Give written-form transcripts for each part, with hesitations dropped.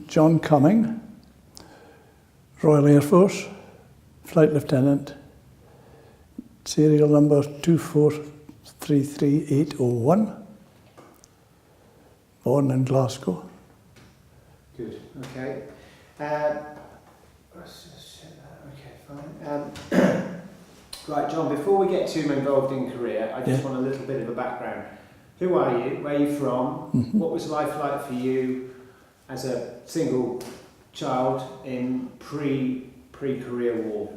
John Cumming, Royal Air Force, Flight Lieutenant, serial number 2433801, born in Glasgow. Good, okay. Okay, fine. Right, John, before we get too involved in career, I just want a little bit of a background. Who are you? Where are you from? What was life like for you as a single child in pre-career war?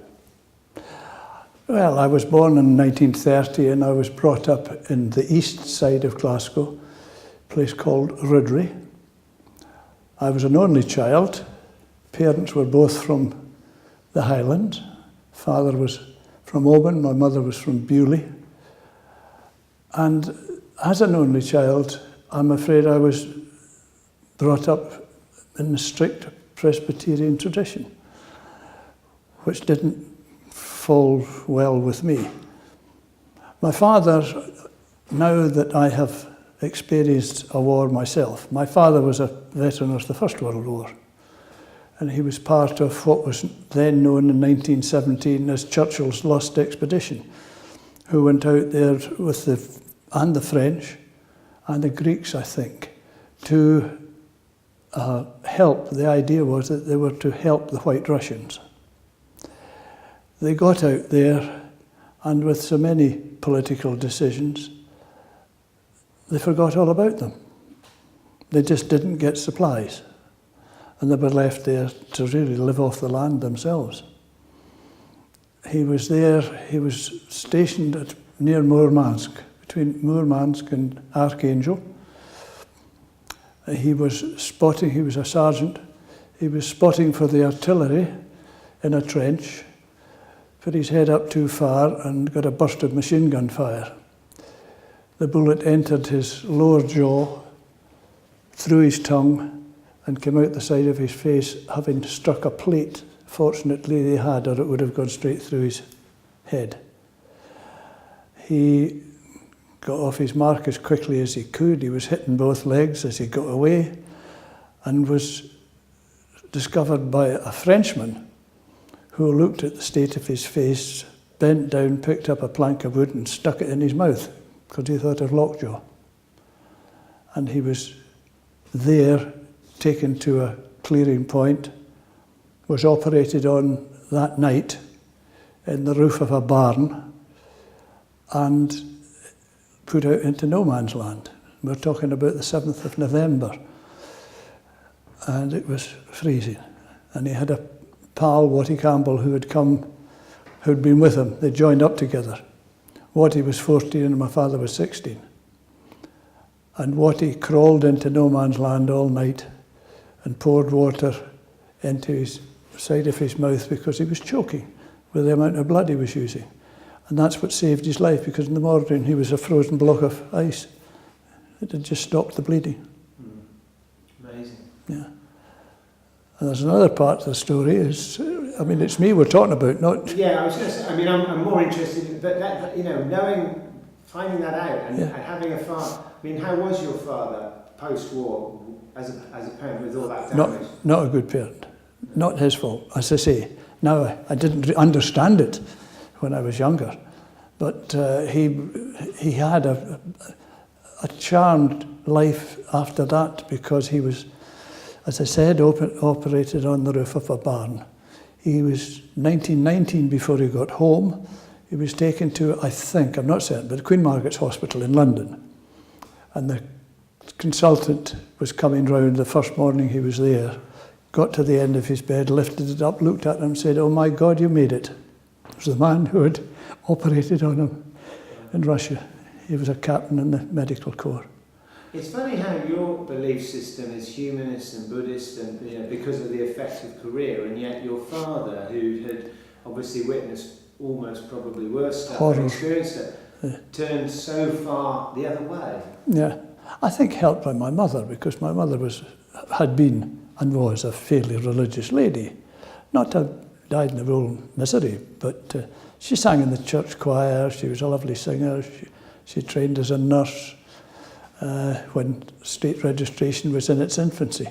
Well, I was born in 1930 and I was brought up in the east side of Glasgow, a place called Rydri. I was an only child. Parents were both from the Highlands. Father was from Oban, my mother was from Bewley. And as an only child, I'm afraid I was brought up in the strict Presbyterian tradition, which didn't fall well with me. My father, now that I have experienced a war myself, my father was a veteran of the First World War, and he was part of what was then known in 1917 as Churchill's Lost Expedition, who went out there with the French and the Greeks, I think, to help. The idea was that they were to help the White Russians. They got out there, and with so many political decisions, they forgot all about them. They just didn't get supplies, and they were left there to really live off the land themselves. He was there, he was stationed near Murmansk, between Murmansk and Archangel. He was spotting, he was a sergeant, he was spotting for the artillery in a trench, put his head up too far and got a burst of machine gun fire. The bullet entered his lower jaw, through his tongue, and came out the side of his face, having struck a plate. Fortunately they had, or it would have gone straight through his head. He got off his mark as quickly as he could. He was hitting both legs as he got away, and was discovered by a Frenchman who looked at the state of his face, bent down, picked up a plank of wood and stuck it in his mouth because he thought of lockjaw. And he was there, taken to a clearing point, was operated on that night in the roof of a barn and put out into no man's land. We're talking about the 7th of November, and it was freezing. And he had a pal, Watty Campbell, who had been with him. They joined up together. Watty was 14 and my father was 16. And Watty crawled into no man's land all night and poured water into his side of his mouth because he was choking with the amount of blood he was using. And that's what saved his life, because in the morning he was a frozen block of ice. It had just stopped the bleeding. Amazing. Yeah. And there's another part of the story is, I mean, it's me we're talking about, not... Yeah, I was going to say, I mean, I'm more interested in, but that, you know, finding that out and having a father, I mean, how was your father post-war as a parent with all that damage? Not a good parent. Not his fault, as I say. Now, I didn't understand it when I was younger, but he had a charmed life after that, because he was, as I said, operated on the roof of a barn. He was 1919 before he got home. He was taken to, I think, I'm not certain, but Queen Margaret's Hospital in London. And the consultant was coming round the first morning he was there, got to the end of his bed, lifted it up, looked at him and said, "Oh my God, you made it." It was the man who had operated on him in Russia. He was a captain in the medical corps. It's funny how your belief system is humanist and Buddhist, and you know, because of the effect of career, and yet your father, who had obviously witnessed almost probably worse stuff and experienced it, turned so far the other way. Yeah, I think helped by my mother, because my mother had been and was a fairly religious lady. Not to have died in her own misery, but she sang in the church choir. She was a lovely singer. She trained as a nurse when state registration was in its infancy.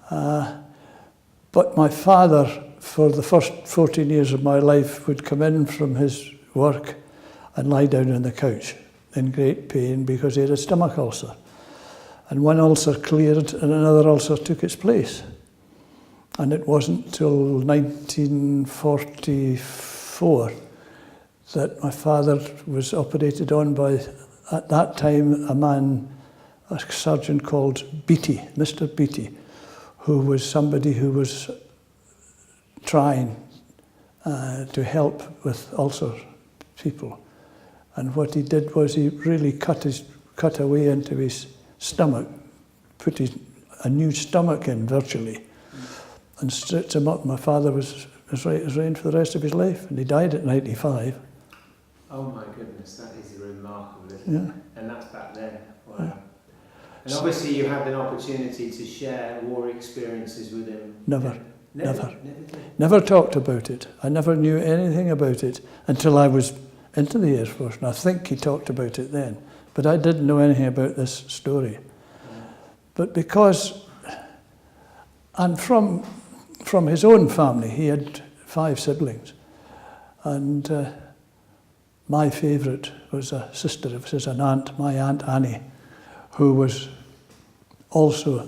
But my father, for the first 14 years of my life, would come in from his work and lie down on the couch in great pain because he had a stomach ulcer. And one ulcer cleared and another ulcer took its place. And it wasn't till 1944 that my father was operated on by, at that time, a surgeon called Beattie, Mr. Beattie, who was somebody who was trying to help with ulcer people. And what he did was he really cut away into his stomach, put a new stomach in virtually, and stretched him up. My father was as right as rain for the rest of his life, and he died at 95. Oh my goodness, that is remarkable, isn't it? And that's back then. Wow. Yeah. And obviously you had an opportunity to share war experiences with him. Never talked about it. I never knew anything about it until I was into the Air Force, and I think he talked about it then. But I didn't know anything about this story. But because, and from his own family, he had 5 siblings, and my favourite was a sister of his, an aunt, my Aunt Annie, who was also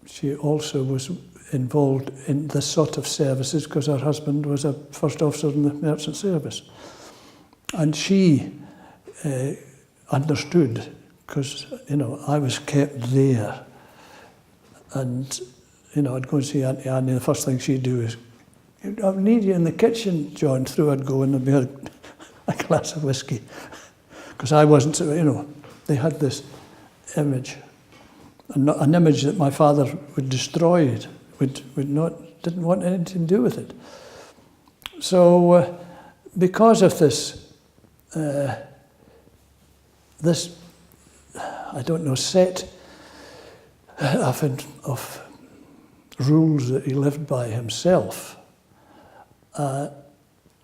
she also was involved in this sort of services because her husband was a first officer in the merchant service. And she understood, because, I was kept there. And, I'd go and see Auntie Annie, the first thing she'd do is, I need you in the kitchen, John. Through I'd go and there'd be a glass of whiskey. Because I wasn't, they had this image, an image that my father would destroy it, didn't want anything to do with it. So, because of this, set of rules that he lived by himself,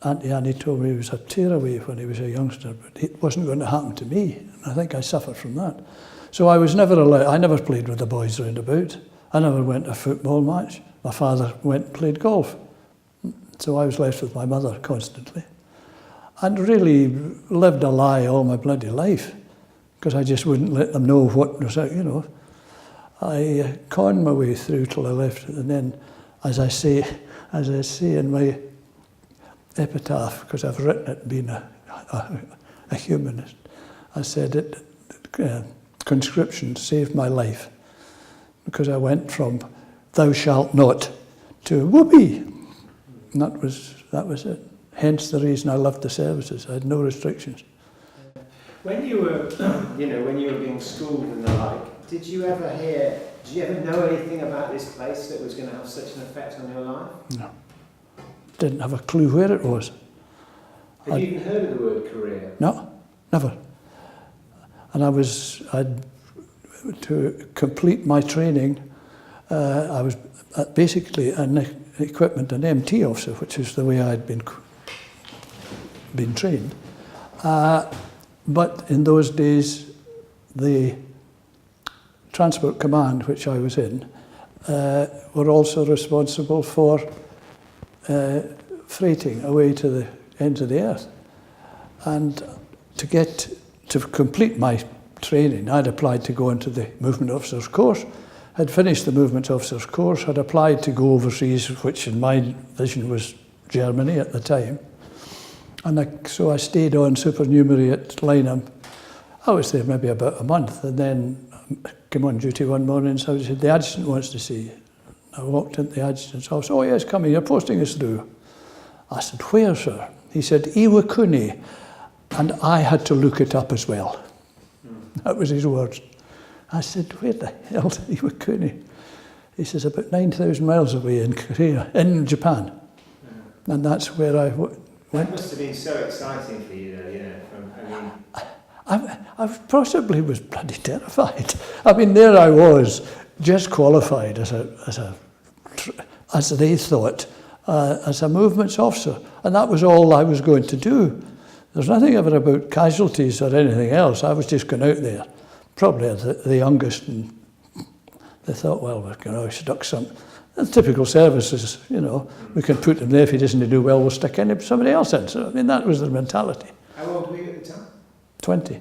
Auntie Annie told me he was a tearaway when he was a youngster, but it wasn't going to happen to me. And I think I suffered from that. So I was never allowed, I never played with the boys round about. I never went to a football match. My father went and played golf. So I was left with my mother constantly. And really lived a lie all my bloody life, because I just wouldn't let them know what was out, I conned my way through till I left, and then, as I say in my epitaph, because I've written it being a humanist, I said that conscription saved my life, because I went from "thou shalt not" to "whoopee," and that was it. Hence the reason I loved the services. I had no restrictions. When you were, when you were being schooled and the like, did you ever know anything about this place that was going to have such an effect on your life? No. Didn't have a clue where it was. Had you even heard of the word career? No, never. And to complete my training, I was basically an MT officer, which is the way I'd been trained. But in those days, the Transport Command, which I was in, were also responsible for freighting away to the ends of the earth. And to complete my training, I'd applied to go into the Movement Officers course, had finished the Movement Officers course, had applied to go overseas, which in my vision was Germany at the time. And so I stayed on supernumerary at Lynham. I was there maybe about a month, and then came on duty one morning and so said, "The adjutant wants to see you." I walked into the adjutant's office. "Oh yes, come in, your posting is through." I said, "Where, sir?" He said, "Iwakuni." And I had to look it up as well. That was his words. I said, "Where the hell is Iwakuni?" He says, "About 9,000 miles away in Korea, in Japan." And that's where I went. That must have been so exciting for you, though, I possibly was bloody terrified. I mean, there I was, just qualified as they thought, as a movements officer, and that was all I was going to do. There's nothing ever about casualties or anything else. I was just going out there, probably the youngest, and they thought, well, we're going to stick some. The typical services, you know, we can put him there. If he doesn't do well, we'll stick somebody else in. So, I mean, that was the mentality. How old were you at the time? 20.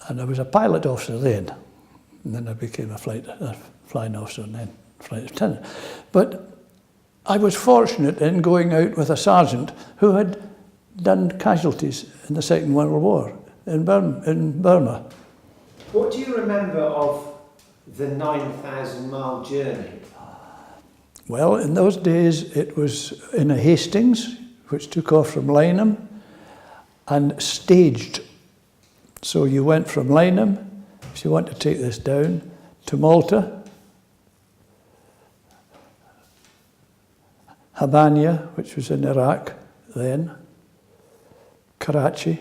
And I was a pilot officer then. And then I became a flying officer and then flight lieutenant. But I was fortunate in going out with a sergeant who had done casualties in the Second World War in Burma. What do you remember of the 9,000-mile journey? Well, in those days it was in a Hastings, which took off from Lyneham, and staged. So you went from Lyneham, if you want to take this down, to Malta, Habania, which was in Iraq then, Karachi,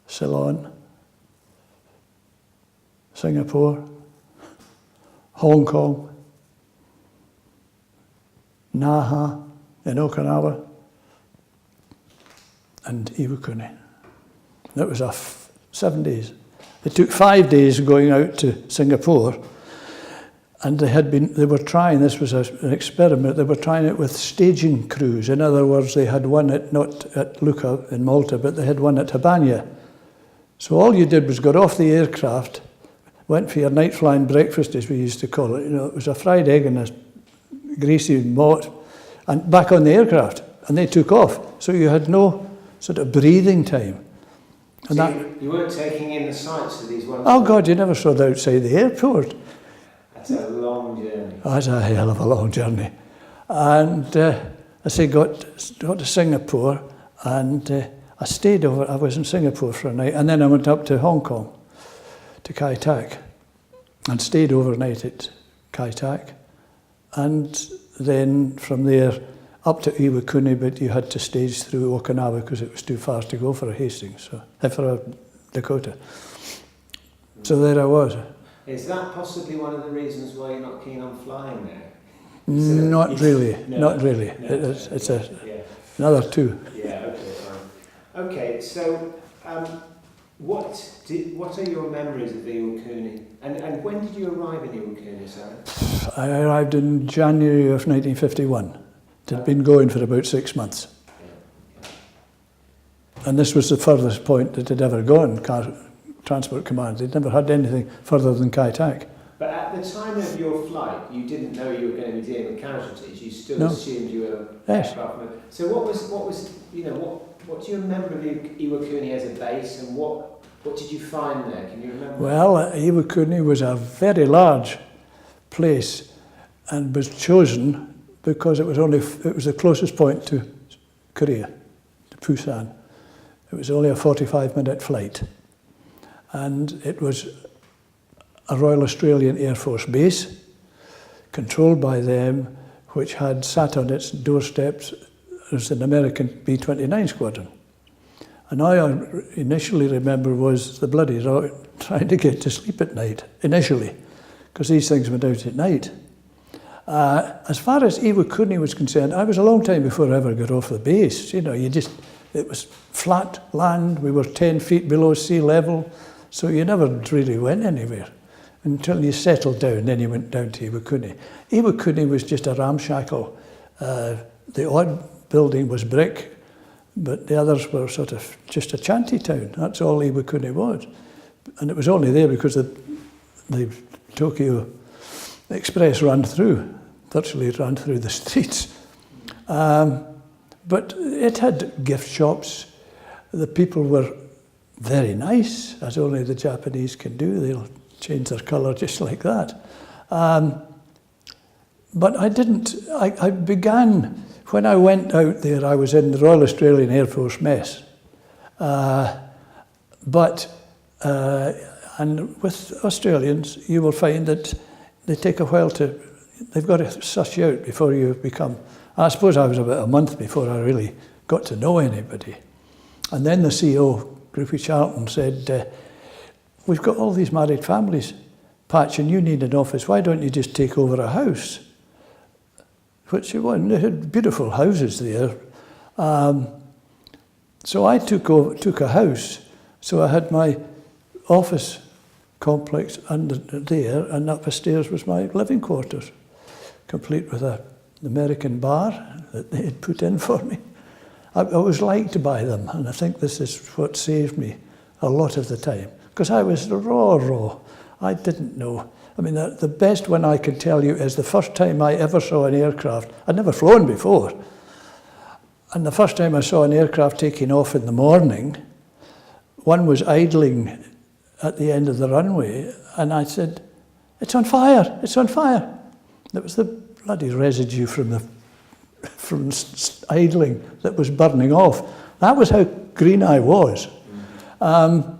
Ceylon, Singapore, Hong Kong, Naha in Okinawa, and Iwakuni. That was 7 days. It took 5 days going out to Singapore, and they were trying, this was an experiment, they were trying it with staging crews. In other words, they had one not at Lucca in Malta, but they had one at Habania. So all you did was got off the aircraft, went for your night flying breakfast, as we used to call it. You know, it was a fried egg and a greasy malt, and back on the aircraft, and they took off. So you had no sort of breathing time. And so that, you weren't taking in the sights of these ones? Oh God, you never saw it outside the airport. That's a long journey. That's a hell of a long journey. And I got to Singapore, and I stayed over. I was in Singapore for a night, and then I went up to Hong Kong, to Kai Tak, and stayed overnight at Kai Tak, and then from there up to Iwakuni, but you had to stage through Okinawa because it was too far to go for a Hastings, for a Dakota. So there I was. Is that possibly one of the reasons why you're not keen on flying there? Not really, no, not really. No, It's yeah. another two. Yeah, okay, fine. Okay, so what are your memories of Iwakuni? And when did you arrive in Iwakuni, Sarah? I arrived in January of 1951. It had been going for about 6 months. And this was the furthest point that had ever gone, Transport Command. They'd never had anything further than Kai Tak. But at the time of your flight, you didn't know you were going to be dealing with casualties. You still assumed you were aircraft. So what was you know, what do you remember of Iwakuni as a base, and what did you find there? Can you remember? Well, Iwakuni was a very large place, and was chosen because it was the closest point to Korea, to Busan. It was only a 45-minute flight, and it was a Royal Australian Air Force base, controlled by them, which had sat on its doorsteps as an American B-29 squadron. And all I initially remember was the bloody trying to get to sleep at night, initially, because these things went out at night. As far as Iwakuni was concerned, I was a long time before I ever got off the base. You know, it was flat land, we were 10 feet below sea level, so you never really went anywhere. Until you settled down, then you went down to Iwakuni. Iwakuni was just a ramshackle. The odd building was brick, but the others were sort of just a shanty town. That's all Iwakuni was. And it was only there because the Tokyo Express virtually ran through the streets. But it had gift shops. The people were very nice, as only the Japanese can do. They'll change their colour just like that. But I began, when I went out there, I was in the Royal Australian Air Force Mess. And with Australians, you will find that they take a while they've got to suss you out before you become, I suppose I was about a month before I really got to know anybody. And then the CEO, Groupie Charlton, said, we've got all these married families, Patch, and you need an office. Why don't you just take over a house? Which they had beautiful houses there. So I took a house. So I had my office complex under there, and up the stairs was my living quarters, complete with an American bar that they had put in for me. I always liked to buy them, and I think this is what saved me a lot of the time, because I was raw. I didn't know. I mean, the best one I can tell you is the first time I ever saw an aircraft. I'd never flown before. And the first time I saw an aircraft taking off in the morning, one was idling at the end of the runway, and I said, "It's on fire, it's on fire." It was the bloody residue from idling that was burning off. That was how green I was. And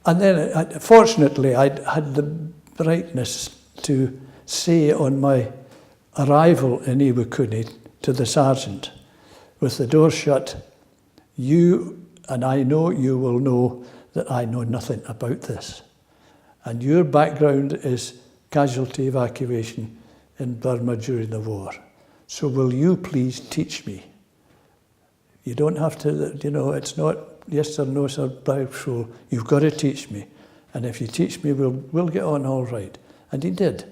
then, fortunately, I had the brightness to say on my arrival in Iwakuni to the sergeant, with the door shut, "You and I know you will know that I know nothing about this. And your background is casualty evacuation in Burma during the war. So will you please teach me? You don't have to, it's not yes or no, sir, so you've got to teach me. And if you teach me, we'll get on all right." And he did.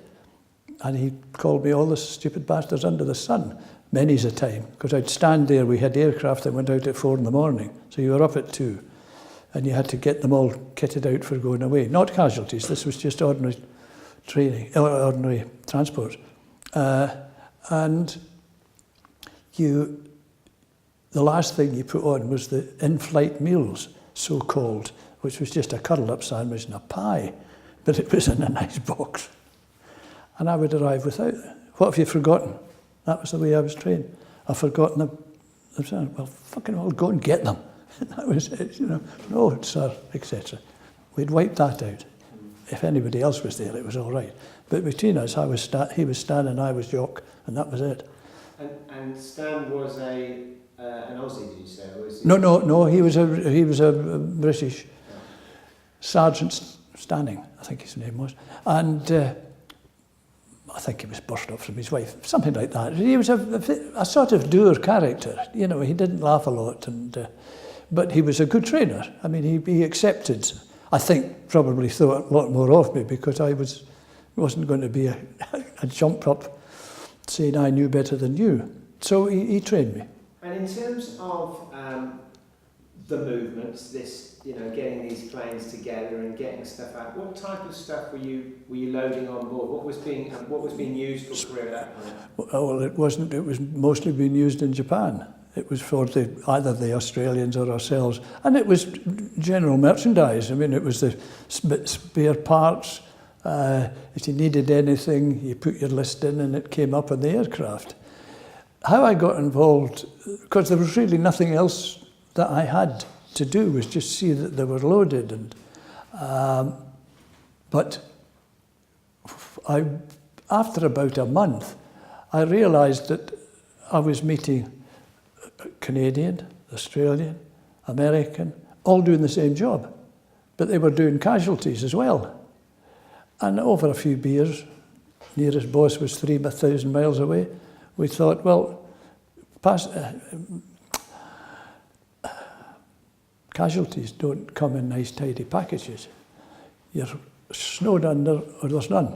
And he called me all the stupid bastards under the sun, many's a time, because I'd stand there. We had aircraft that went out at 4 a.m, so you were up at 2. And you had to get them all kitted out for going away. Not casualties, this was just ordinary training, or ordinary transport. And the last thing you put on was the in-flight meals, so-called, which was just a curled-up sandwich and a pie, but it was in a nice box. And I would arrive without it. "What have you forgotten?" That was the way I was trained. "I've forgotten them." I said, "Well, fucking hell, go and get them." That was it, "No, sir," etc. We'd wiped that out. If anybody else was there, it was all right. But between us, he was Stan and I was Jock, and that was it. And Stan was an Aussie, did you say? Or was he... No. He was a British Sergeant Stanning, I think his name was, and I think he was burst up from his wife, something like that. He was a sort of dour character. He didn't laugh a lot, but he was a good trainer. I mean, he accepted. I think probably thought a lot more of me because I wasn't going to be a jump up saying I knew better than you. So he trained me. And in terms of the movements, getting these planes together and getting stuff out, what type of stuff were you loading on board? What was being used for Korea at that point? Well, it wasn't. It was mostly being used in Japan. It was for either the Australians or ourselves, and it was general merchandise. I mean, it was the spare parts. If you needed anything, you put your list in, and it came up on the aircraft. How I got involved, because there was really nothing else that I had to do, was just see that they were loaded. But after about a month, I realised that I was meeting Canadian, Australian, American, all doing the same job, but they were doing casualties as well. And over a few beers, nearest boss was 3,000 miles away, we thought, well, casualties don't come in nice, tidy packages. You're snowed under or there's none.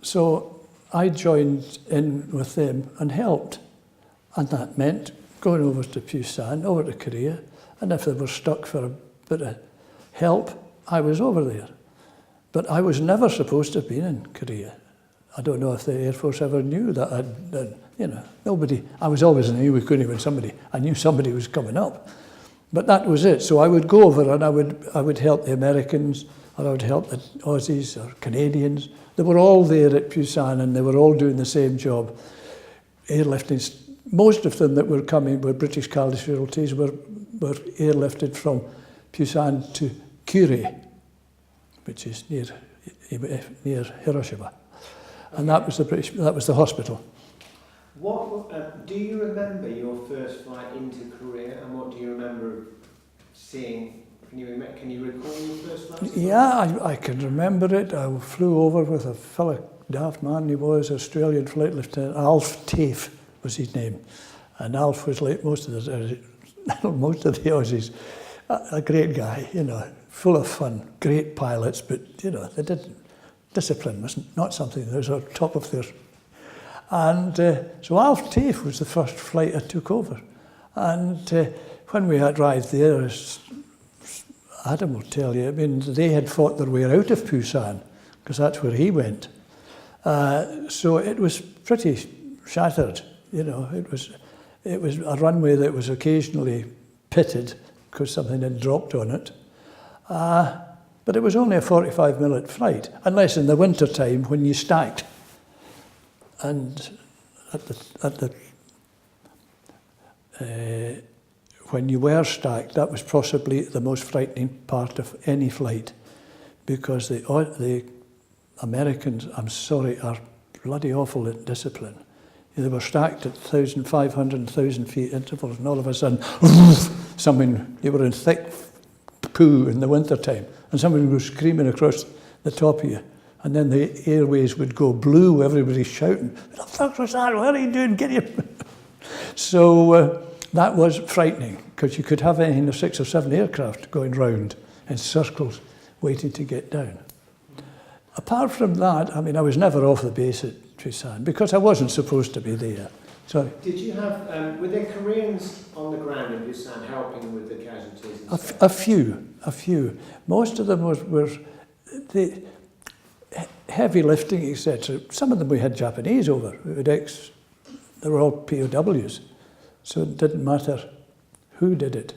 So I joined in with them and helped. And that meant going over to Busan, over to Korea, and if they were stuck for a bit of help, I was over there. But I was never supposed to have been in Korea. I don't know if the Air Force ever knew that nobody, I was always in Iwakuni when I knew somebody was coming up. But that was it. So I would go over and I would help the Americans, or I would help the Aussies or Canadians. They were all there at Busan and they were all doing the same job. Airlifting, most of them that were coming were British casualties, were airlifted from Busan to Kure, which is near Hiroshima. And that was the hospital. What do you remember your first flight into Korea, and what do you remember seeing? Can you recall your first flight? Yeah, I can remember it. I flew over with a fellow, daft man he was, Australian Flight Lieutenant Alf Tafe was his name, and Alf was like most of the most of the Aussies, a great guy, you know, full of fun, great pilots, but, you know, they didn't, discipline was not something that was on top of their... And so Alf Tafe was the first flight I took over. And when we arrived there, as Adam will tell you, I mean, they had fought their way out of Busan, because that's where he went. So it was pretty shattered, you know. It was a runway that was occasionally pitted because something had dropped on it. But it was only a 45-minute flight, unless in the winter time when you stacked. And when you were stacked, that was possibly the most frightening part of any flight, because the Americans, I'm sorry, are bloody awful at discipline. They were stacked at 1,500 and 1,000 feet intervals, and all of a sudden, you were in thick poo in the winter time, and somebody was screaming across the top of you, and then the airways would go blue, everybody's shouting, "What the fuck was that? What are you doing? Get your..." So that was frightening, because you could have anything of 6 or 7 aircraft going round in circles waiting to get down. Apart from that, I mean, I was never off the base at Busan because I wasn't supposed to be there. So, did you have, were there Koreans on the ground in Busan helping with the casualties? A few. Most of them were the heavy lifting, etc. Some of them we had Japanese over. They were all POWs, so it didn't matter who did it.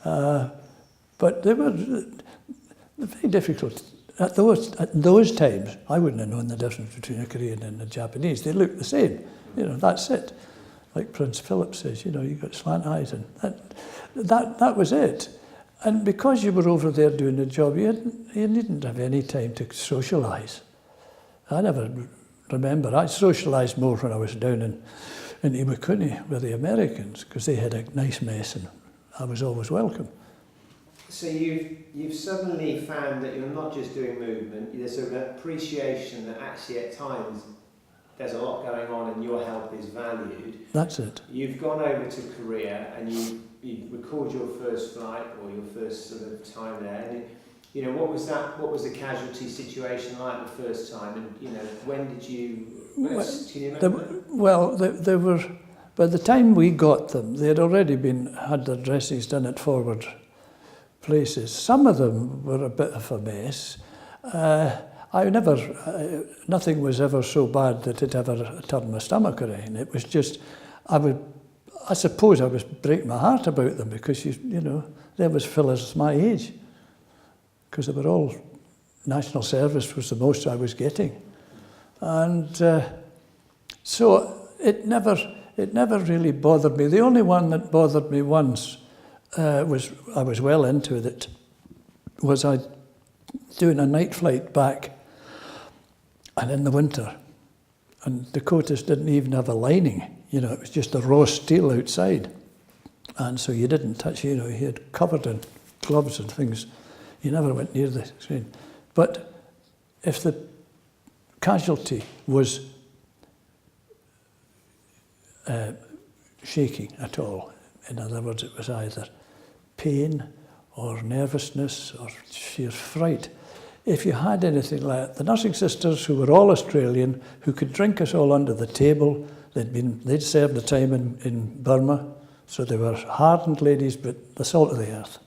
But they were very difficult. At those times, I wouldn't have known the difference between a Korean and a Japanese. They looked the same. You know, that's it. Like Prince Philip says, you know, you got slant eyes, and that was it. And because you were over there doing the job, you didn't have any time to socialise. I never remember. I socialised more when I was down in Iwakuni with the Americans, because they had a nice mess, and I was always welcome. So you've suddenly found that you're not just doing movement, there's an appreciation that actually at times there's a lot going on and your help is valued. That's it. You've gone over to Korea and you record your first flight or your first sort of time there. And you know, what was the casualty situation like the first time? And you know, when did you? Can you remember? They were. By the time we got them, they had already had their dressings done at forward places. Some of them were a bit of a mess. Nothing was ever so bad that it ever turned my stomach or anything. It was just, I suppose I was breaking my heart about them, because you know, they was fellas my age, because they were all national service was the most I was getting, and so it never really bothered me. The only one that bothered me once I was well into it, was I doing a night flight back, and in the winter, and Dakotas didn't even have a lining, you know, it was just a raw steel outside, and so you didn't touch, you know, you had covered in gloves and things, you never went near the screen. But if the casualty was shaking at all, in other words, it was either pain or nervousness or sheer fright. If you had anything like that, the nursing sisters, who were all Australian, who could drink us all under the table, they'd served the time in Burma, so they were hardened ladies, but the salt of the earth.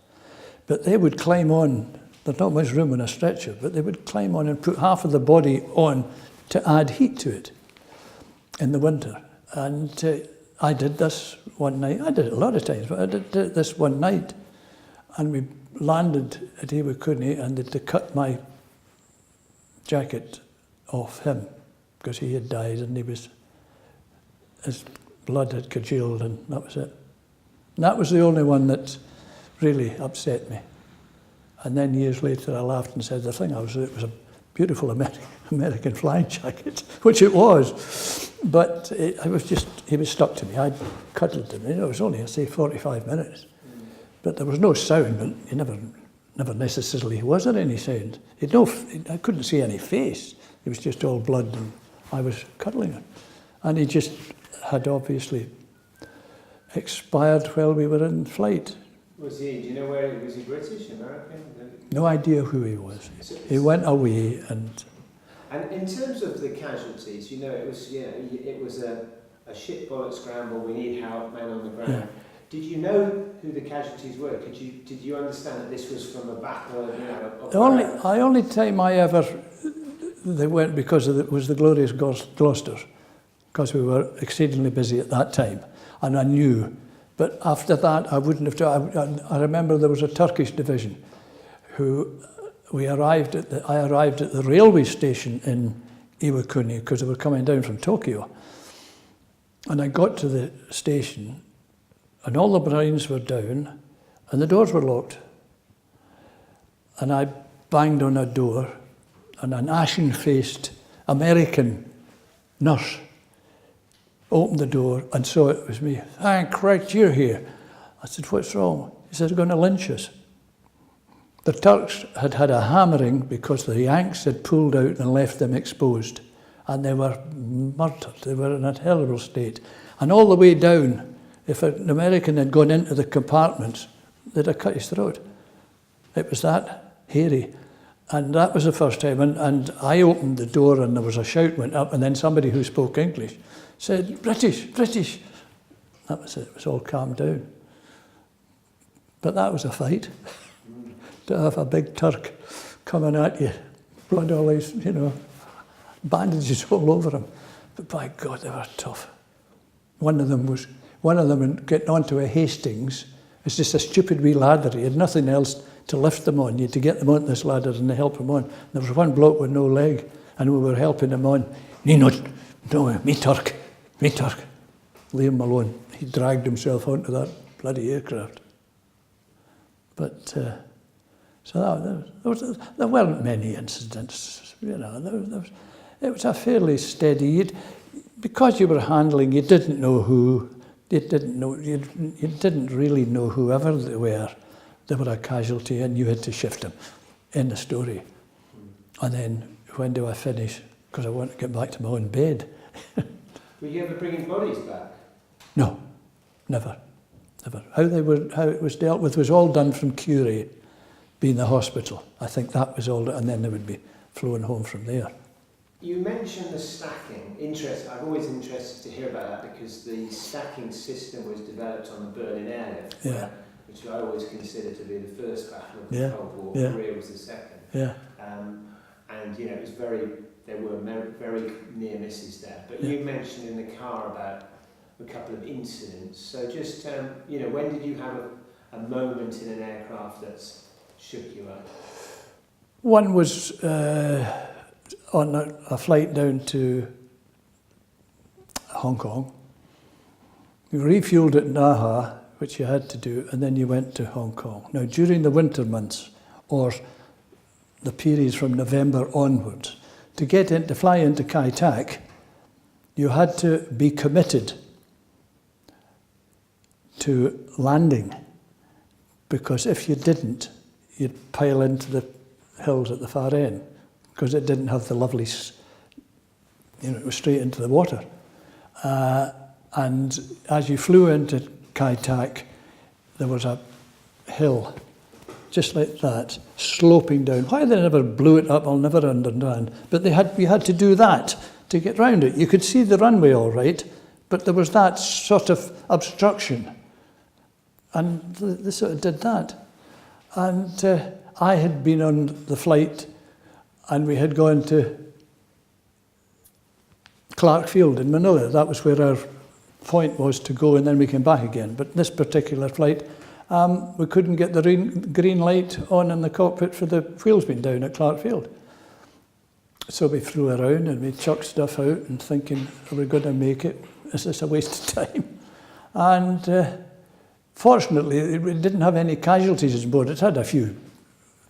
But they would climb on, there's not much room on a stretcher, but they would climb on and put half of the body on to add heat to it in the winter. And I did this one night. I did it a lot of times, but I did this one night. And we landed at Iwakuni, and they cut my jacket off him, because he had died and his blood had congealed, and that was it. And that was the only one that really upset me. And then years later I laughed and said it was a beautiful American flying jacket, which it was. But he was stuck to me. I cuddled him. You know, it was only, I say, 45 minutes. But there was no sound, but he never necessarily was there any sound. I couldn't see any face. It was just all blood, and I was cuddling him. And he just had obviously expired while we were in flight. Was he, do you know where, was he British, American? No idea who he was. So He went away and... And in terms of the casualties, you know, it was a shit bullet scramble, we need help, man on the ground. Yeah. Did you know who the casualties were? Did you understand that this was from a battle, you know? The only time I ever... They went because it was the glorious Gloucester, because we were exceedingly busy at that time, and I knew. But after that, I wouldn't have... I remember there was a Turkish division who... I arrived at the railway station in Iwakuni because they were coming down from Tokyo. And I got to the station and all the Marines were down and the doors were locked. And I banged on a door and an ashen-faced American nurse opened the door and saw it was me. "Thank Christ you're here." I said, "What's wrong?" He said, "They're going to lynch us." The Turks had had a hammering because the Yanks had pulled out and left them exposed. And they were murdered. They were in a terrible state. And all the way down, if an American had gone into the compartments, they'd have cut his throat. It was that hairy. And that was the first time. And I opened the door and there was a shout went up, and then somebody who spoke English said, "British, British." That was it. It was all calmed down. But that was a fight. To have a big Turk coming at you, blood all these, you know, bandages all over him. But by God, they were tough. One of them getting onto a Hastings, it's just a stupid wee ladder. He had nothing else to lift them on. You had to get them on this ladder and to help him on. There was one bloke with no leg, and we were helping him on. No, me Turk. Leave him alone. He dragged himself onto that bloody aircraft. But... So there weren't many incidents, you know. It was a fairly steady. Because you were handling, you didn't know who. You didn't really know whoever they were. They were a casualty, and you had to shift them in the story. And then when do I finish? Because I want to get back to my own bed. Were you ever bringing bodies back? No, never. How it was dealt with was all done from Curie. Being the hospital. I think that was all, and then they would be flown home from there. You mentioned the stacking. I'm always interested to hear about that because the stacking system was developed on the Berlin airlift, which I always consider to be the first battle of the Cold War. Korea was the second. Yeah. And you know, it was there were very near misses there. But you mentioned in the car about a couple of incidents. So just you know, when did you have a moment in an aircraft that's shook you up? One was on a flight down to Hong Kong. You refueled at Naha, which you had to do, and then you went to Hong Kong. Now, during the winter months, or the periods from November onwards, to fly into Kai Tak, you had to be committed to landing, because if you didn't, you'd pile into the hills at the far end, because it didn't have the lovely, you know, it was straight into the water. And as you flew into Kai Tak, there was a hill, just like that, sloping down. Why they never blew it up, I'll never understand. But we had to do that to get round it. You could see the runway all right, but there was that sort of obstruction. And they sort of did that. And I had been on the flight, and we had gone to Clark Field in Manila. That was where our point was to go, and then we came back again. But this particular flight, we couldn't get the green light on in the cockpit for the wheels being down at Clark Field. So we flew around and we chucked stuff out and thinking, are we going to make it? Is this a waste of time? And fortunately, it didn't have any casualties on board. It had a few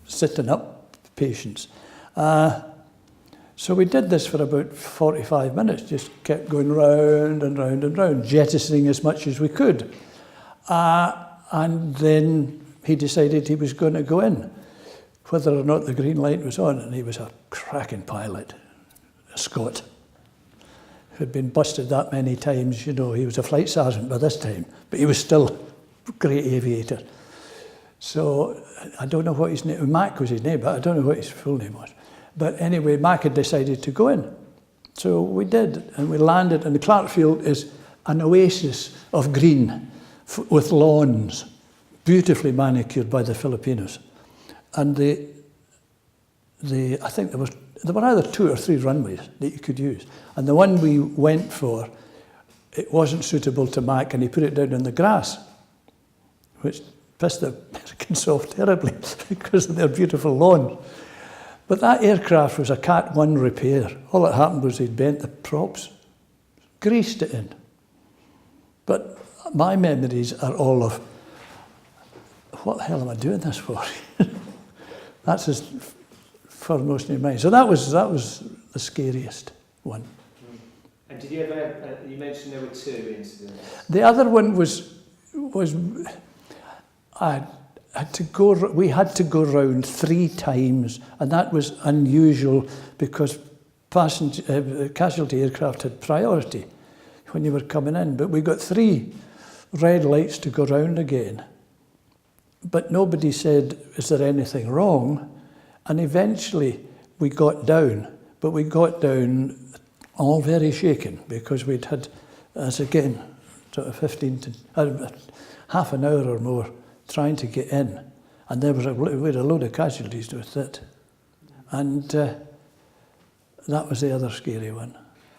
sitting up patients. So we did this for about 45 minutes, just kept going round and round and round, jettisoning as much as we could. And then he decided he was going to go in, whether or not the green light was on. And he was a cracking pilot, a Scot, who'd been busted that many times. You know, he was a flight sergeant by this time, but he was still a great aviator. So I don't know what his name, Mac was his name, but I don't know what his full name was. But anyway, Mac had decided to go in. So we did, and we landed, and the Clarkfield is an oasis of green with lawns, beautifully manicured by the Filipinos. And I think there were either 2 or 3 runways that you could use. And the one we went for, it wasn't suitable to Mac, and he put it down in the grass, which pissed the Americans off terribly because of their beautiful lawns. But that aircraft was a Cat 1 repair. All that happened was he'd bent the props, greased it in. But my memories are all of, what the hell am I doing this for? That's as foremost in mind. So that was the scariest one. And did you ever, you mentioned there were 2 incidents. The other one was we had to go round 3 times, and that was unusual because casualty aircraft had priority when you were coming in. But we got 3 red lights to go round again. But nobody said, is there anything wrong? And eventually we got down, but we got down all very shaken because we'd had, as again, sort of 15 to half an hour or more trying to get in, and we had a load of casualties with it, and that was the other scary one.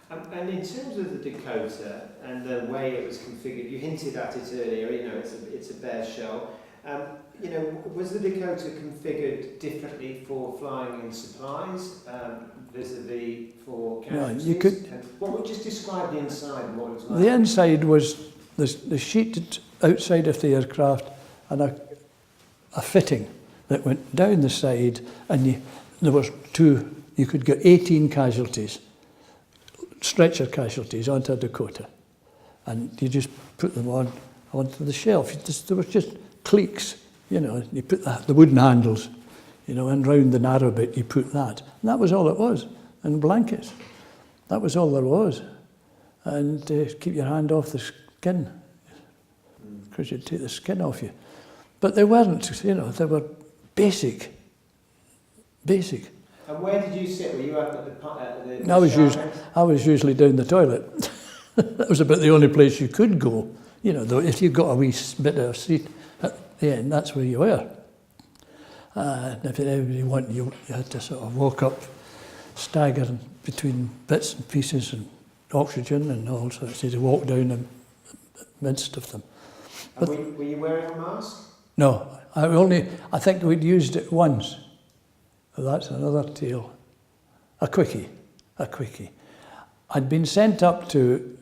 And in terms of the Dakota and the way it was configured, you hinted at it earlier. You know, it's a bare shell. You know, was the Dakota configured differently for flying in supplies vis-a-vis for casualties? Yeah, you could. And what would just describe the inside and what it was like? The inside was the sheet outside of the aircraft, and a fitting that went down the side, and there was 2, you could get 18 casualties, stretcher casualties onto a Dakota, and you just put them onto the shelf. There was just cleeks, you know, you put the wooden handles, you know, and round the narrow bit you put that. And that was all it was, and blankets. That was all there was. And keep your hand off the skin, because you'd take the skin off you. But they weren't, you know, they were basic. And where did you sit? Were you up at the I was usually down the toilet. That was about the only place you could go. You know, though, if you got a wee bit of a seat at the end, that's where you were. And if you wanted, you had to sort of walk up, staggering between bits and pieces and oxygen and all sorts. You had to walk down the midst of them. But were you wearing a mask? No, I think we'd used it once. Oh, that's another tale. A quickie. I'd been sent up to,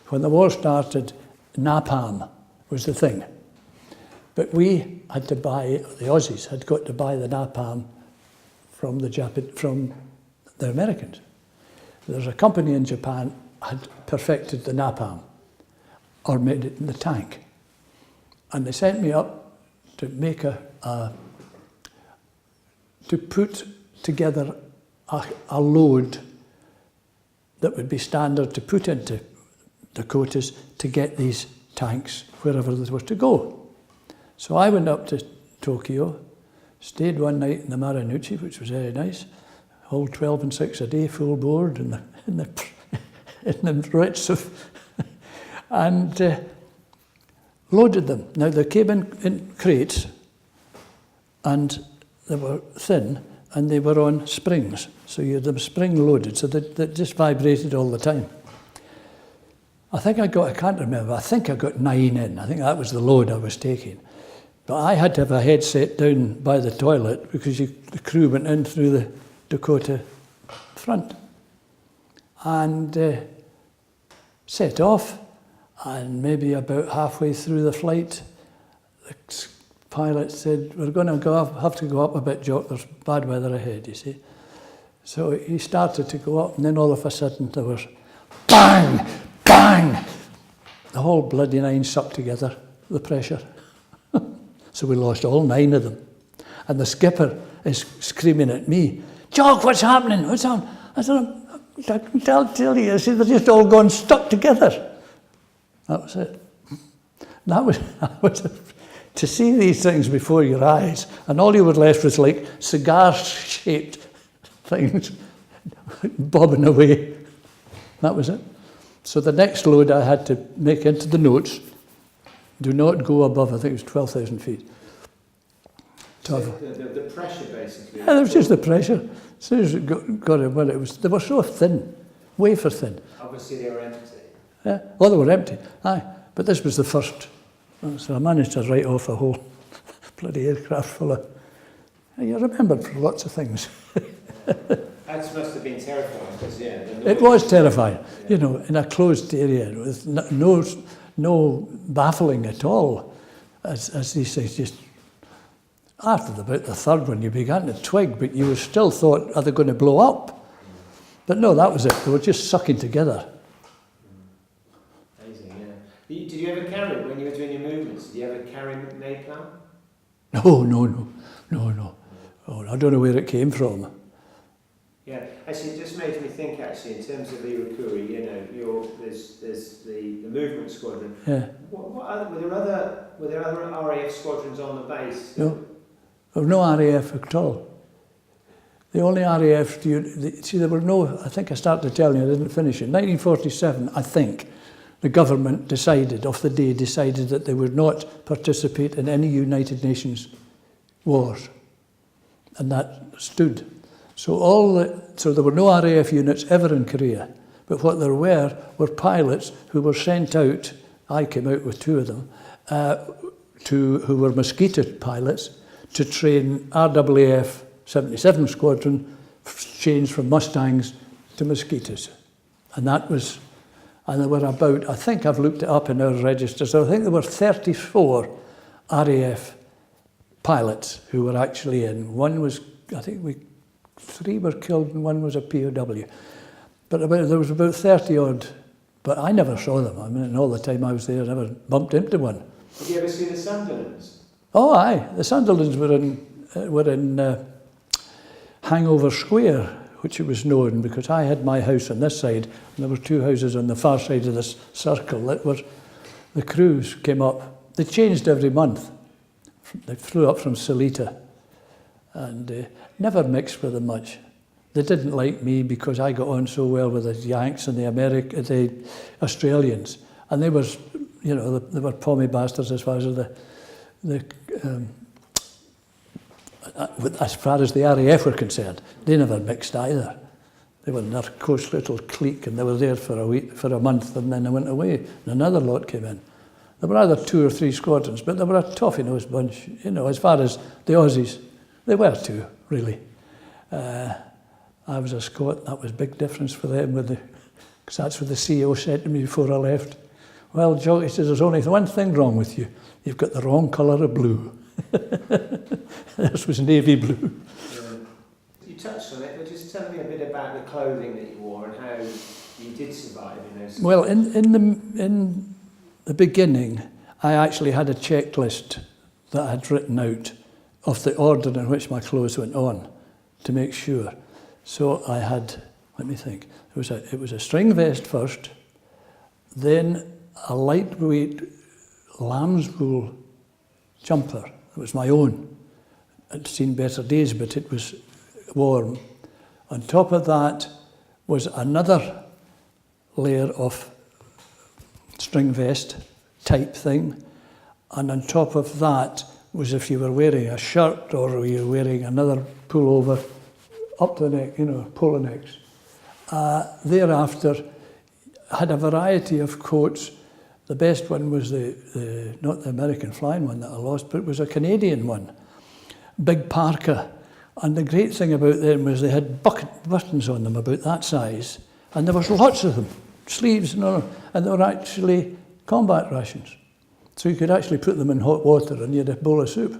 when the war started, napalm was the thing. But we had to buy, the Aussies had got to buy the napalm from the Americans. There's a company in Japan had perfected the napalm, or made it in the tank. And they sent me up to make to put together a load that would be standard to put into Dakotas to get these tanks wherever they were to go. So I went up to Tokyo, stayed one night in the Marunouchi, which was very nice, all 12 and 6 a day, full board in the rich of, and loaded them. Now they came in crates, and they were thin, and they were on springs. So you had them spring loaded, so they just vibrated all the time. I can't remember, I think I got 9 in. I think that was the load I was taking. But I had to have a headset down by the toilet because the crew went in through the Dakota front. And set off, and maybe about halfway through the flight, the pilot said, we're going to have to go up a bit, Jock, there's bad weather ahead, you see. So he started to go up, and then all of a sudden there was bang, bang. The whole bloody 9 sucked together, the pressure. So we lost all 9 of them. And the skipper is screaming at me, Jock, what's happening? What's happening? I said, I can tell you, see, they're just all gone stuck together. That was it. That was to see these things before your eyes, and all you were left with like cigar-shaped things bobbing away. That was it. So the next load I had to make into the notes, do not go above, I think it was 12,000 feet. So the pressure, basically. Yeah, there was just the pressure. As soon as it got it, well, they were so thin, wafer thin. Obviously they were empty. Yeah, well, they were empty, aye. But this was the first. So I managed to write off a whole bloody aircraft full of... You remembered for lots of things. That must have been terrifying, because, yeah... It was terrifying, you know, in a closed area with no baffling at all, as these things just... After about the third one, you began to twig, but you still thought, are they going to blow up? But no, that was it. They were just sucking together. Amazing, yeah. Did you ever carry, when you were doing your movements, did you ever carry napalm? No. Oh, I don't know where it came from. Yeah, actually, it just made me think. Actually, in terms of Iwakuri, you know, there's the movement squadron. Yeah. What other, were there other RAF squadrons on the base? No, there was no RAF at all. The only RAF, see, there were no. I think I started telling you, I didn't finish it. 1947, I think, the government decided that they would not participate in any United Nations wars, and that stood. So there were no RAF units ever in Korea, but what there were pilots who were sent out. I came out with two of them, who were Mosquito pilots, to train RAF 77 Squadron, changed from Mustangs to Mosquitoes, and there were about. I think I've looked it up in our registers. I think there were 34 RAF pilots who were actually in. One was, I think 3 were killed and one was a POW. But there was about 30 odd, but I never saw them. I mean, all the time I was there, I never bumped into one. Did you ever see the Sunderlands? Oh, aye. The Sunderlands were in Hangover Square, which it was known, because I had my house on this side, and there were 2 houses on the far side of this circle that were, the crews came up. They changed every month. They flew up from Salita, and never mixed with them much. They didn't like me because I got on so well with the Yanks and the Australians, and they was, you know, they were pommy bastards as far as as far as the RAF were concerned. They never mixed either. They were in their close little clique, and they were there for a month, and then they went away, and another lot came in. There were either 2 or 3 squadrons, but they were a toffee-nosed bunch, you know, as far as the Aussies. They were too, really. I was a Scot, that was a big difference for them, because that's what the CEO said to me before I left. Well, Joe, he says, there's only one thing wrong with you. You've got the wrong colour of blue. This was navy blue. You touched on it, but just tell me a bit about the clothing that you wore and how you did survive in those. Well, in the beginning, I actually had a checklist that I had written out of the order in which my clothes went on, to make sure. So I had, let me think, it was a string vest first, then a lightweight lamb's wool jumper. It was my own. I'd seen better days, but it was warm. On top of that was another layer of string vest type thing, and on top of that was if you were wearing a shirt or you were wearing another pullover up the neck, you know, polo necks. Thereafter, I had a variety of coats. The best one was not the American flying one that I lost, but it was a Canadian one, big parka. And the great thing about them was they had buttons on them about that size, and there was lots of them, sleeves and all, and they were actually combat rations. So you could actually put them in hot water and you had a bowl of soup.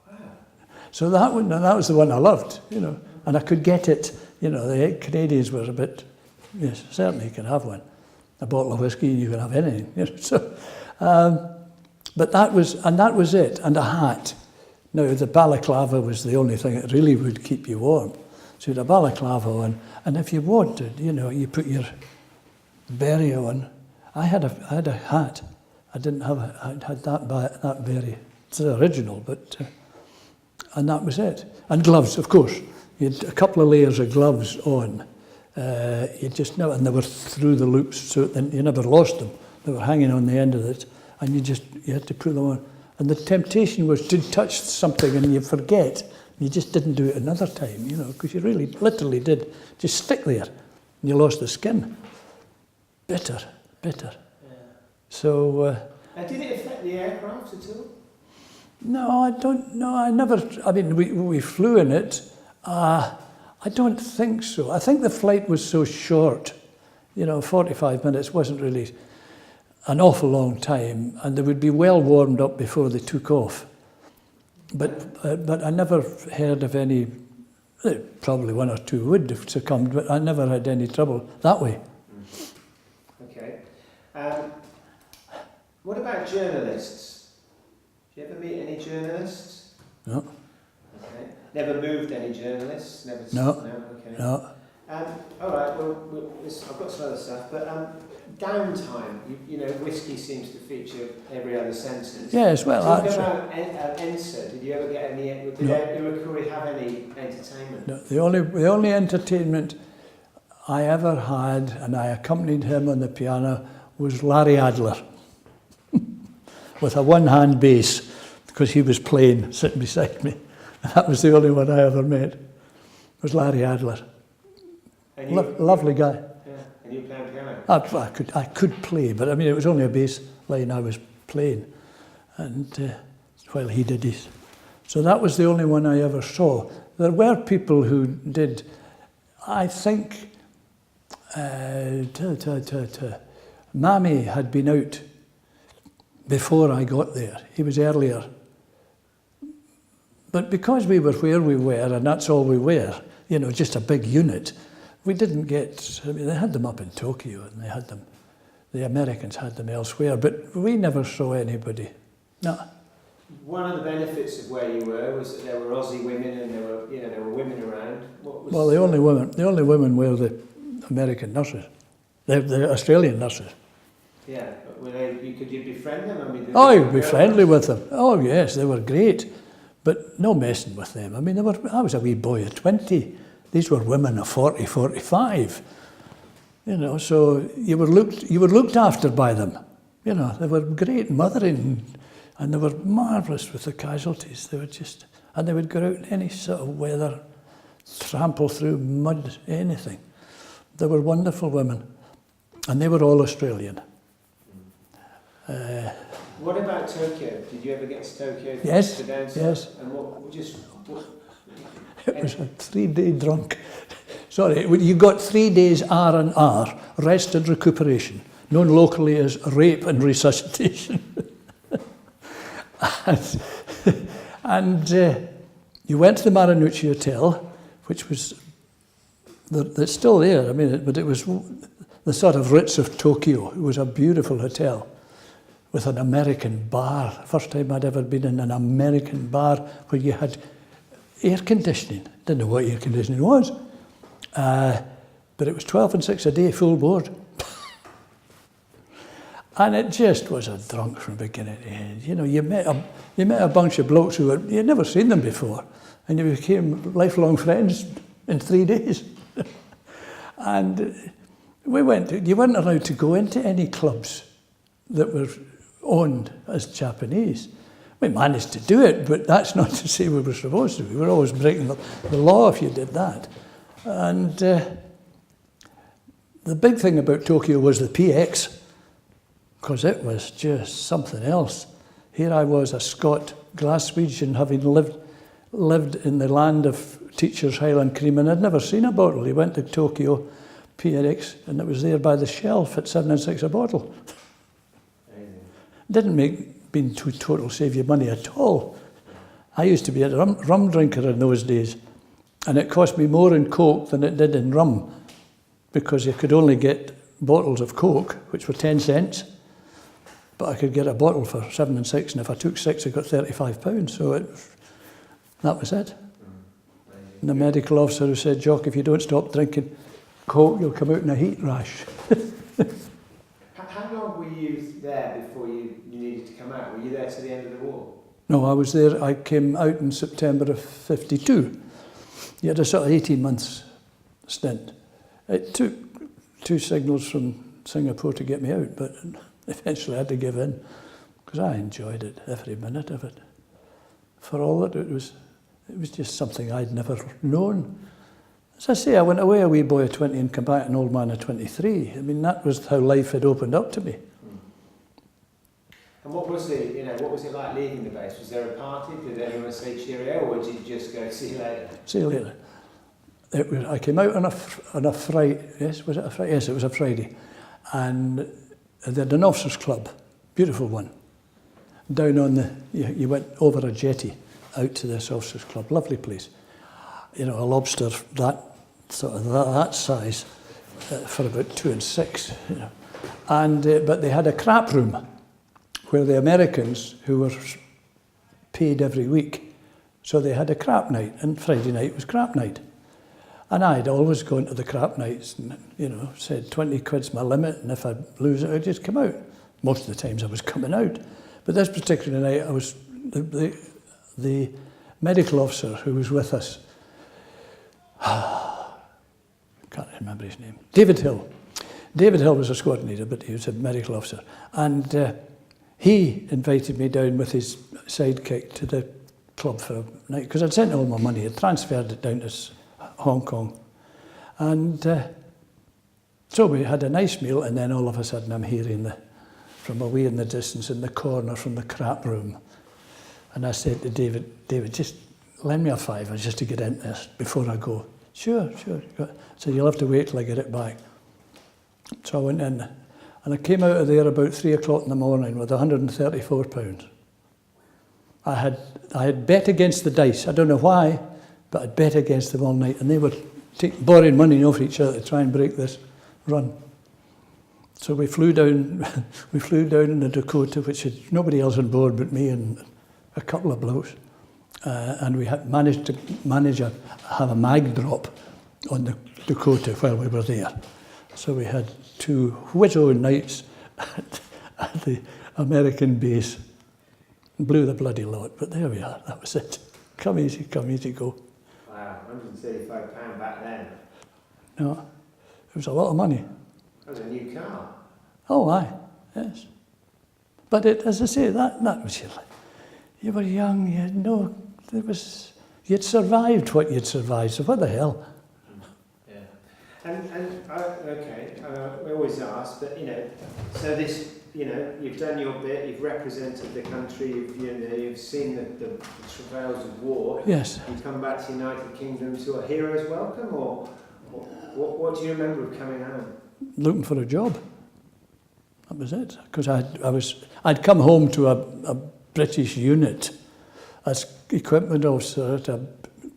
Wow. So that was the one I loved, you know, and I could get it, you know, the Canadians were a bit, yes, certainly you can have one. A bottle of whiskey, you can have anything, you know, so, but that was it, and a hat. Now, the balaclava was the only thing that really would keep you warm. So you had a balaclava on, and if you wanted, you put your beret on. I had a hat. I didn't have I had that beret. It's the original, but and that was it. And gloves, of course. You had a couple of layers of gloves on. You just know, and they were through the loops, so then you never lost them. They were hanging on the end of it, and you had to put them on. And the temptation was to touch something and you forget. You just didn't do it another time, because you really, literally did just stick there, and you lost the skin. Bitter. Yeah. So. Did it affect the aircraft at all? No, I don't know. I never. I mean, we flew in it. I don't think so. I think the flight was so short. 45 minutes wasn't really an awful long time, and they would be well warmed up before they took off. But I never heard of any. Probably one or two would have succumbed, but I never had any trouble that way. Okay. What about journalists? Did you ever meet any journalists? No. Okay. Never moved any journalists? Never. No. Okay. No. All right. Well, I've got some other stuff, but downtime. Whiskey seems to feature every other sentence. Yes. Well, talk actually. about Ensa. Did you ever get any? Did Iwakuri have any entertainment? No. The only entertainment I ever had, and I accompanied him on the piano, was Larry Adler with a one-hand bass, because he was playing sitting beside me. And that was the only one I ever met. Was Larry Adler. Lovely guy. Yeah. And you playing piano? I could play, but I mean, it was only a bass line I was playing, and while he did his. So that was the only one I ever saw. There were people who did. I think Mammy had been out before I got there. He was earlier. But because we were where we were, and that's all we were, just a big unit, we didn't get. I mean, they had them up in Tokyo, and they had them. The Americans had them elsewhere, but we never saw anybody. No. One of the benefits of where you were was that there were Aussie women, and there were women around. Well, the only women were the American nurses, the Australian nurses. Yeah, but could you befriend them? I mean, you'd be friendly with them. Oh yes, they were great, but no messing with them. I mean, I was a wee boy of 20. These were women of 40, 45. So you were looked after by them. They were great mothering, and they were marvellous with the casualties. And they would go out in any sort of weather, trample through mud, anything. They were wonderful women, and they were all Australian. What about Tokyo? Did you ever get to Tokyo? Yes. Yes. And It was a 3-day drunk. Sorry, you got 3 days R&R, rest and recuperation, known locally as rape and resuscitation. and you went to the Marunouchi Hotel, which was, it's still there, but it was the sort of Ritz of Tokyo. It was a beautiful hotel with an American bar. First time I'd ever been in an American bar where you had air conditioning. Didn't know what air conditioning was. But it was 12 and 6 a day, full board. And it just was a drunk from beginning to end. You met a bunch of blokes who you'd never seen them before, and you became lifelong friends in 3 days. And you weren't allowed to go into any clubs that were owned as Japanese. We managed to do it, but that's not to say we were supposed to. We were always breaking the law if you did that. And the big thing about Tokyo was the PX, because it was just something else. Here I was, a Scot, Glaswegian, having lived in the land of Teacher's Highland Cream, and I'd never seen a bottle. He went to Tokyo PX, and it was there by the shelf at 7 and 6 a bottle. Didn't make being too total save you money at all. I used to be a rum drinker in those days, and it cost me more in Coke than it did in rum, because you could only get bottles of Coke, which were 10 cents, but I could get a bottle for 7 and 6, and if I took 6, I got £35. So that was it. And the medical officer who said, Jock, if you don't stop drinking Coke, you'll come out in a heat rash. How long were you there before you needed to come out? Were you there to the end of the war? No, I was there. I came out in September of 52. You had a sort of 18 months stint. It took 2 signals from Singapore to get me out, but eventually I had to give in because I enjoyed it, every minute of it. For all that it was just something I'd never known. As I say, I went away a wee boy of 20 and come back an old man of 23. I mean, that was how life had opened up to me. And what was it like leaving the base? Was there a party? Did anyone say cheerio, or did you just go, see you later? See you later. I came out on a Friday. Yes, was it a Friday? Yes, it was a Friday. And they had an officers' club, beautiful one. Down on you went over a jetty out to this officers' club, lovely place. You know, a lobster that size for about 2 and 6. You know, and but they had a crap room where the Americans who were paid every week, so they had a crap night, and Friday night was crap night. And I'd always gone to the crap nights and, you know, said 20 quid's my limit, and if I lose it, I'd just come out. Most of the times I was coming out. But this particular night, I was the medical officer who was with us, can't remember his name, David Hill. David Hill was a squad leader, but he was a medical officer. And he invited me down with his sidekick to the club for a night, because I'd sent all my money, I'd transferred it down to Hong Kong. And so we had a nice meal, and then all of a sudden I'm hearing from away in the distance in the corner from the crap room. And I said to David, just lend me a £5 just to get in this before I go. Sure. So you'll have to wait till I get it back. So I went in, and I came out of there about 3 o'clock in the morning with £134. I had bet against the dice. I don't know why, but I'd bet against them all night, and they were borrowing money off each other to try and break this run. So we flew down in the Dakota, which had nobody else on board but me and a couple of blokes. And we had managed to have a mag drop on the Dakota while we were there. So we had 2 whizzo nights at the American base. Blew the bloody lot, but there we are, that was it. Come easy, go. Wow, £135 back then. No, it was a lot of money. That was a new car. Oh, aye, yes. But as I say, that was your life. You were young, you had you'd survived what you'd survived, so what the hell? Yeah. And we always ask, but, so this, you've done your bit, you've represented the country, you've seen the travails of war. Yes. You come back to the United Kingdom to a hero's welcome, or what do you remember of coming home? Looking for a job. That was it. Because I'd come home to a British unit as equipment officer at a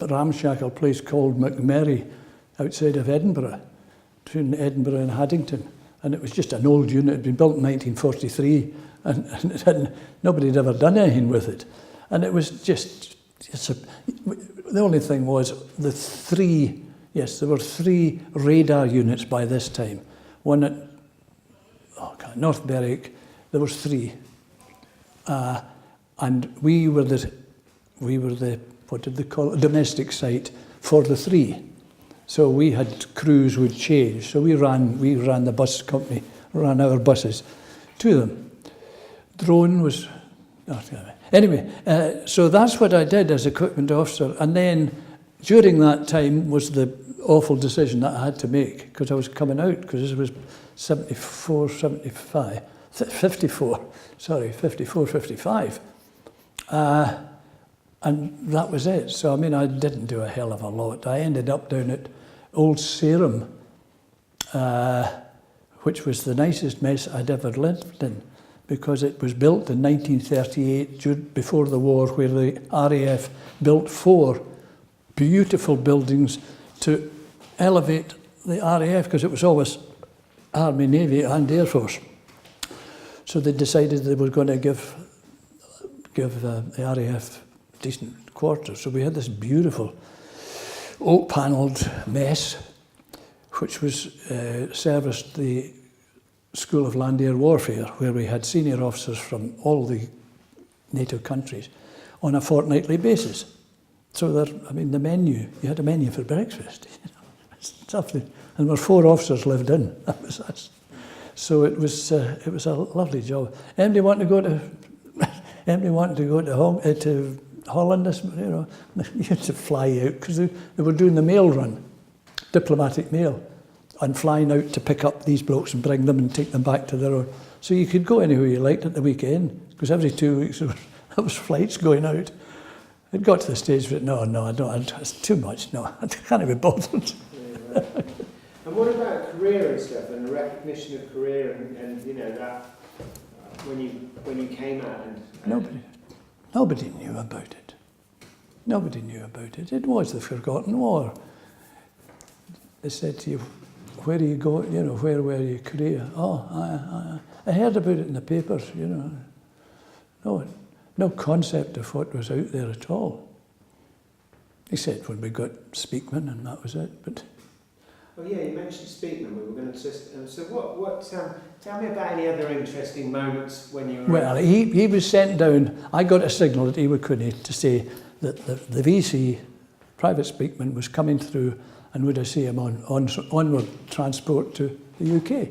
ramshackle place called McMurray outside of Edinburgh, between Edinburgh and Haddington. And it was just an old unit. It had been built in 1943, and nobody had ever done anything with it. And it was the only thing was there were 3 radar units by this time. One at North Berwick, there was 3. And we were the what did they call it, domestic site for the 3. So we had crews would change. So we ran the bus company, ran our buses to them. Drone was, anyway, so that's what I did as equipment officer. And then during that time was the awful decision that I had to make, because I was coming out, because this was 54, 55. And that was it. So, I mean, I didn't do a hell of a lot. I ended up down at Old Sarum, which was the nicest mess I'd ever lived in, because it was built in 1938, before the war, where the RAF built 4 beautiful buildings to elevate the RAF, because it was always Army, Navy and Air Force. So they decided they were going to give the RAF decent quarters. So we had this beautiful oak-panelled mess, which was serviced the School of Land Air Warfare, where we had senior officers from all the NATO countries on a fortnightly basis. So the menu, you had a menu for breakfast. Something, and there were 4 officers lived in. That was us. So it was a lovely job. Anybody want to go to to Holland? You had to fly out because they were doing the mail run, diplomatic mail, and flying out to pick up these blokes and bring them and take them back to their own. So you could go anywhere you liked at the weekend, because every 2 weeks there was flights going out. It got to the stage where, no, I don't, it's too much, no, I can't be bothered. Yeah, right. And what about career and stuff, and the recognition of career, and that when you came out and Nobody knew about it. Nobody knew about it. It was the forgotten war. They said to you, where do you go? Where were your career? Oh, I heard about it in the papers. No concept of what was out there at all. Except when we got Speakman, and that was it. But well, yeah, you mentioned Speakman. We were going to just. So what? Tell me about any other interesting moments when you were. Well, he was sent down. I got a signal at Iwakuni to say that the VC, Private Speakman, was coming through, and would I see him on onward transport to the UK.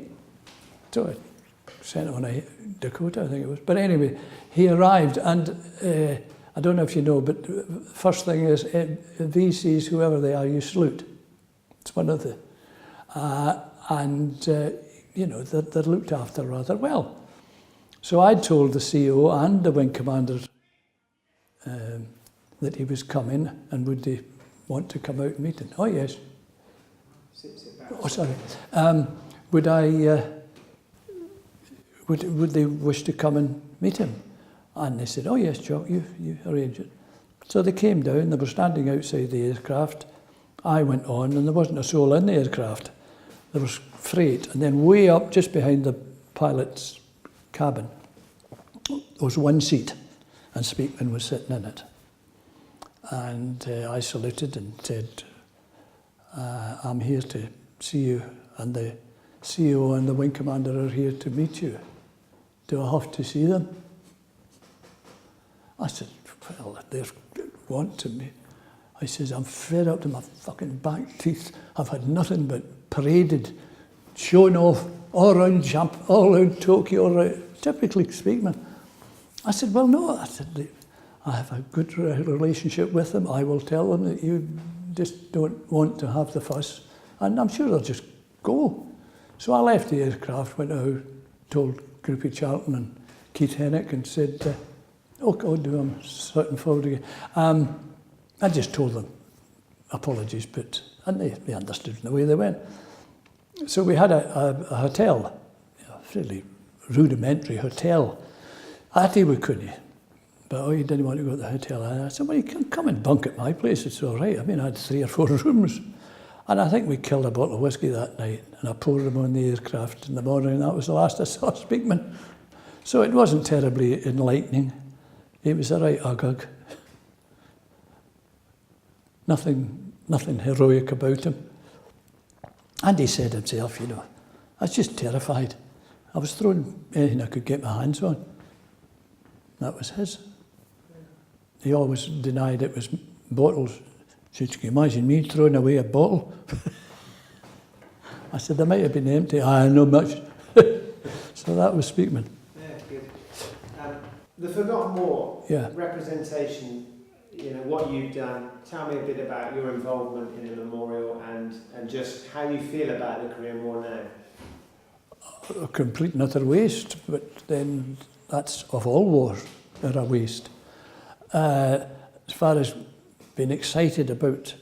So I sent him on a Dakota, I think it was. But anyway, he arrived, and I don't know if you know, but first thing is, VCs, whoever they are, you salute. It's one of the... they're looked after rather well. So I told the CEO and the wing commander that he was coming, and would they want to come out and meet him? Oh, yes. Oh, sorry. Would they wish to come and meet him? And they said, oh yes, Jock, you arrange it. So they came down, they were standing outside the aircraft. I went on, and there wasn't a soul in the aircraft. There was freight, and then way up, just behind the pilot's cabin, there was one seat, and Speakman was sitting in it. And I saluted and said, I'm here to see you, and the CEO and the wing commander are here to meet you. Do I have to see them? I said, well, if they want to me. I says, I'm fed up to my fucking back teeth. I've had nothing but paraded, shown off all around Tokyo, all around, typically Speakman. I said, well, no. I said, I have a good relationship with them. I will tell them that you just don't want to have the fuss, and I'm sure they'll just go. So I left the aircraft, went out, told Groupie Charlton and Keith Hennick, and said, I'm starting forward again. I just told them apologies, and they understood the way they went. So we had a hotel, a fairly rudimentary hotel at Iwakuni. But he didn't want to go to the hotel. And I said, well, you can come and bunk at my place, it's all right. I had 3 or 4 rooms. And I think we killed a bottle of whiskey that night, and I poured them on the aircraft in the morning, and that was the last I saw Speakman. So it wasn't terribly enlightening. It was a right ugug. Nothing heroic about him. And he said himself, I was just terrified. I was throwing anything I could get my hands on. That was his. He always denied it was bottles. He said, can you imagine me throwing away a bottle? I said, they might have been empty. I know much. So that was Speakman. Yeah, good. The Forgotten War, yeah. Representation, what you've done. Tell me a bit about your involvement in the memorial and just how you feel about the Korean War now. A complete and utter waste, but then that's of all wars, they're a waste. As far as being excited about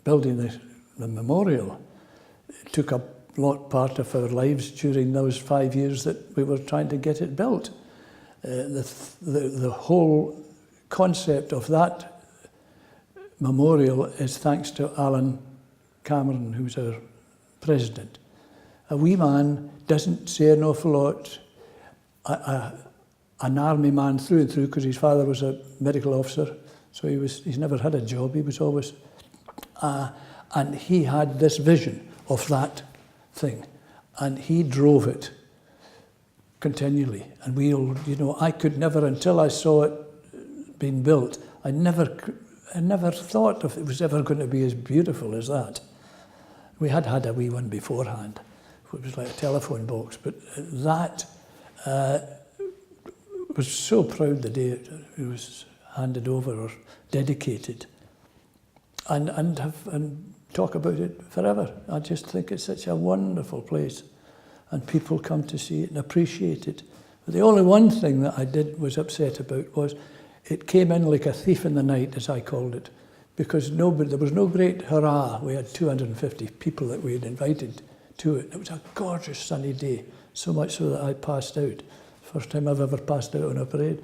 building the memorial, it took a lot part of our lives during those 5 years that we were trying to get it built. The whole concept of that memorial is thanks to Alan Cameron, who's our president. A wee man doesn't say an awful lot. An army man through and through, because his father was a medical officer, so he's never had a job. He was always, And he had this vision of that thing, and he drove it continually. And I could never, until I saw it being built, I never thought if it was ever going to be as beautiful as that. We had a wee one beforehand, it was like a telephone box, but that was so proud the day it was handed over or dedicated, and talk about it forever. I just think it's such a wonderful place, and people come to see it and appreciate it. But the only one thing that I was upset about was it came in like a thief in the night, as I called it, because there was no great hurrah. We had 250 people that we had invited to it. It was a gorgeous sunny day, so much so that I passed out. First time I've ever passed out on a parade.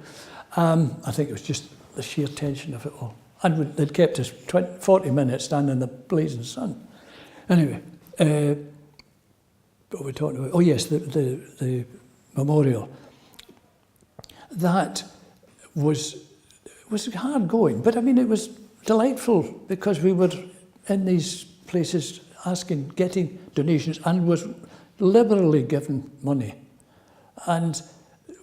I think it was just the sheer tension of it all. And they'd kept us 40 minutes standing in the blazing sun. Anyway, what were we talking about? Oh yes, the memorial. That was hard going, but I mean it was delightful because we were in these places getting donations and was liberally given money. And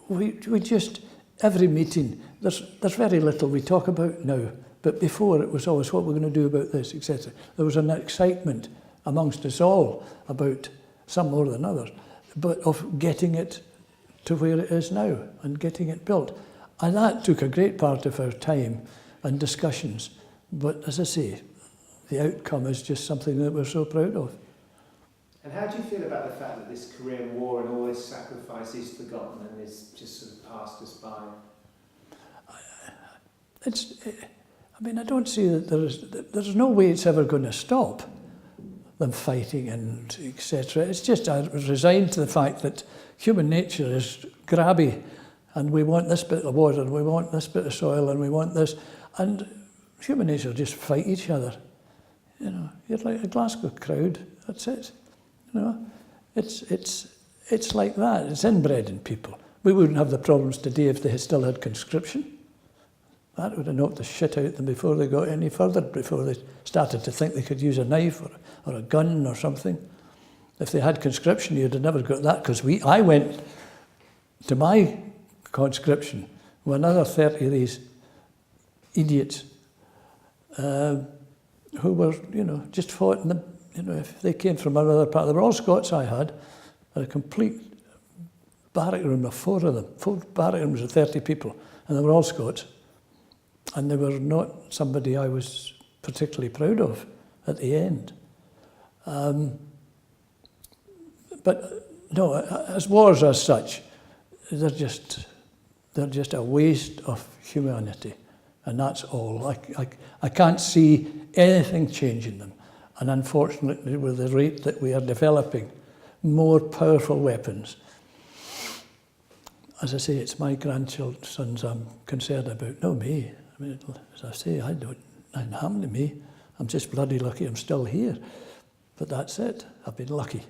we just, every meeting, there's very little we talk about now, but before it was always what we're going to do about this, etc. There was an excitement amongst us all about, some more than others, but of getting it to where it is now and getting it built. And that took a great part of our time and discussions. But as I say, the outcome is just something that we're so proud of. And how do you feel about the fact that this Korean War and all this sacrifice is forgotten and is just sort of passed us by? I don't see that there's no way it's ever going to stop them fighting and etc. It's just resigned to the fact that human nature is grabby, and we want this bit of water, and we want this bit of soil, and we want this, and human nature just fight each other. You're like a Glasgow crowd. That's it. It's like that. It's inbred in people. We wouldn't have the problems today if they still had conscription. That would have knocked the shit out of them before they got any further, before they started to think they could use a knife or a gun or something. If they had conscription, you'd have never got that, because I went to my conscription with another 30 of these idiots who were, just fought in the, if they came from another part. They were all Scots I had a complete barrack room of 4 of them, 4 barrack rooms of 30 people, and they were all Scots. And they were not somebody I was particularly proud of at the end. But no, as wars as such, they're just a waste of humanity, and that's all. I can't see anything changing them. And unfortunately, with the rate that we are developing more powerful weapons, as I say, it's my grandsons I'm concerned about, not me. I mean, as I say, nothing happened to me. I'm just bloody lucky I'm still here. But that's it. I've been lucky.